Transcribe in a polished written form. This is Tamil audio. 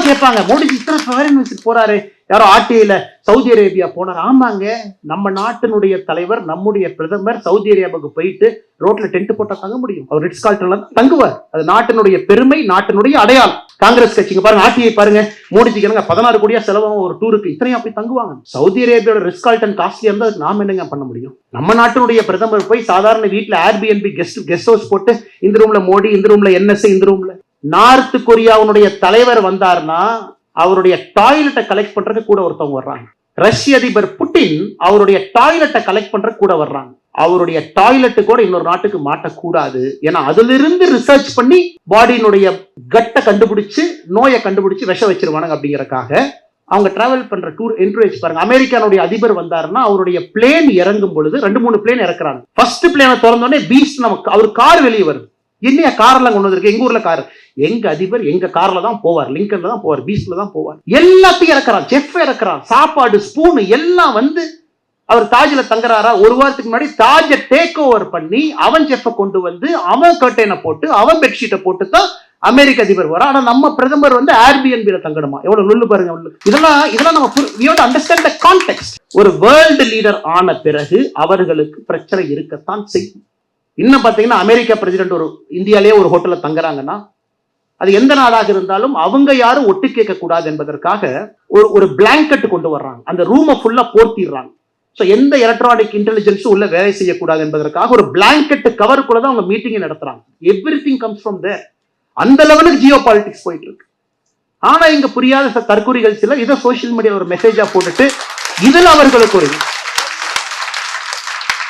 கேட்பாங்க, மோடிஜி இத்தனை ஃபாரின் விசிட் போறாரு, யாரோ ஆர்டிஐல சவுதி அரேபியா போனார். ஆமாங்க, நம்ம நாட்டினுடைய தலைவர், நம்முடைய பிரதமர் சவுதி அரேபியாவுக்கு போயிட்டு ரோட்ல டென்ட் போட்டா தங்க முடியும்? அவர் ரிட்ஸ் கார்ல்டன்ல தங்குவார். அது நாட்டினுடைய பெருமை, நாட்டினுடைய அடையாளம். காங்கிரஸ் கட்சிங்க பாருங்க, ஆர்டிஐ பாருங்க, மோடிஜிக்கு 16 கோடியா செலவாகும் ஒரு டூருக்கு, இத்தனையும் அப்படி தங்குவாங்க. சவுதி அரேபியாவோட ரிட்ஸ் கார்ல்டன் காஸ்ட்லியா இருந்தா நாம என்னங்க பண்ண முடியும்? நம்ம நாட்டினுடைய பிரதமர் போய் சாதாரண வீட்டுல ஏர்பிஎன்பி கெஸ்ட் ஹவுஸ் போட்டு, இந்த ரூம்ல மோடி, இந்த ரூம்ல என்எஸ்ஏ, இந்த ரூம்ல. நார்த் கொரியாவுடைய தலைவர் வந்தார்னா அவருடைய டாய்லெட்டை கலெக்ட் பண்றதுக்கு கூட ஒருத்தவங்க வர்றாங்க. ரஷ்ய அதிபர் புட்டின் அவருடைய டாய்லெட்டை கலெக்ட் பண்ற கூட வர்றாங்க. அவருடைய டாய்லெட் கூட இன்னொரு நாட்டுக்கு மாட்டக்கூடாது. ஏன்னா அதுல இருந்து ரிசர்ச் பண்ணி பாடியினுடைய கட்டை கண்டுபிடிச்சு, நோயை கண்டுபிடிச்சு விஷ வச்சிருவானுங்க. அப்படிங்கறக்காக அவங்க டிராவல் பண்ற டூர் என்கரேஜ் பாருங்க. அமெரிக்கானுடைய அதிபர் வந்தாருன்னா அவருடைய பிளேன் இறங்கும் பொழுது 2-3 பிளேன் இறக்குறாங்க. ஃபர்ஸ்ட் பிளேனை திறந்தோடனே பீச் நமக்கு அவர் கார் வெளியே வருது. என்னையா கார்லாம் கொண்டு வந்திருக்கு? எங்க ஊர்ல கார், எங்க அதிபர் எங்க கார்ல தான் போவார், லிங்கன்ல தான் போவார், பீச்ல தான் போவார். எல்லாத்தையும் இறக்குறான், செஃப் இறக்குறான், சாப்பாடு ஸ்பூன் எல்லாம் வந்து. அவர் தாஜ்ல தங்குறாரா, ஒரு வாரத்துக்கு முன்னாடி தாஜை டேக் ஓவர் பண்ணி அவன் செஃப்பை கொண்டு வந்து அவன் கர்டைனை போட்டு அவன் பெட்ஷீட்டை போட்டு தான் அமெரிக்க அதிபர் வர. ஆனா நம்ம பிரதமர் வந்து ஏர்பிஎன்பில தங்கணுமா? எவ்வளவு நுள்ளு பாருங்க. இதெல்லாம் நம்ம we have to understand the context. ஒரு வேர்ல்டு லீடர் ஆன பிறகு அவர்களுக்கு பிரச்சனை இருக்கத்தான் செய்யும். இன்னும் பாத்தீங்கன்னா அமெரிக்கா பிரசிடென்ட் ஒரு இந்தியாலேயே ஒரு ஹோட்டல்ல தங்குறாங்கன்னா அது எந்த நாடாக இருந்தாலும் அவங்க யாரும் ஒட்டு கேட்க கூடாது என்பதற்காக ஒரு பிளாங்கெட் கொண்டு வர்றாங்க. அந்த ரூமை ஃபுல்லா போர்த்திடுறாங்க. ஸோ எந்த எலக்ட்ரானிக் இன்டெலிஜென்ஸும் உள்ள வேலை செய்யக்கூடாது என்பதற்காக ஒரு பிளாங்கெட் கவருக்குள்ள தான் அவங்க மீட்டிங் நடத்துறாங்க. எவ்ரிதிங் கம்ஸ் ஃப்ரம் தேர். அந்த லெவலுக்கு ஜியோ பாலிடிக்ஸ் போயிட்டு இருக்கு. ஆனா இங்க புரியாத தற்கொலைகள் சிலர் இதை சோசியல் மீடியா ஒரு மெசேஜா போட்டுட்டு இதுல அவர்களுக்கு ஒரு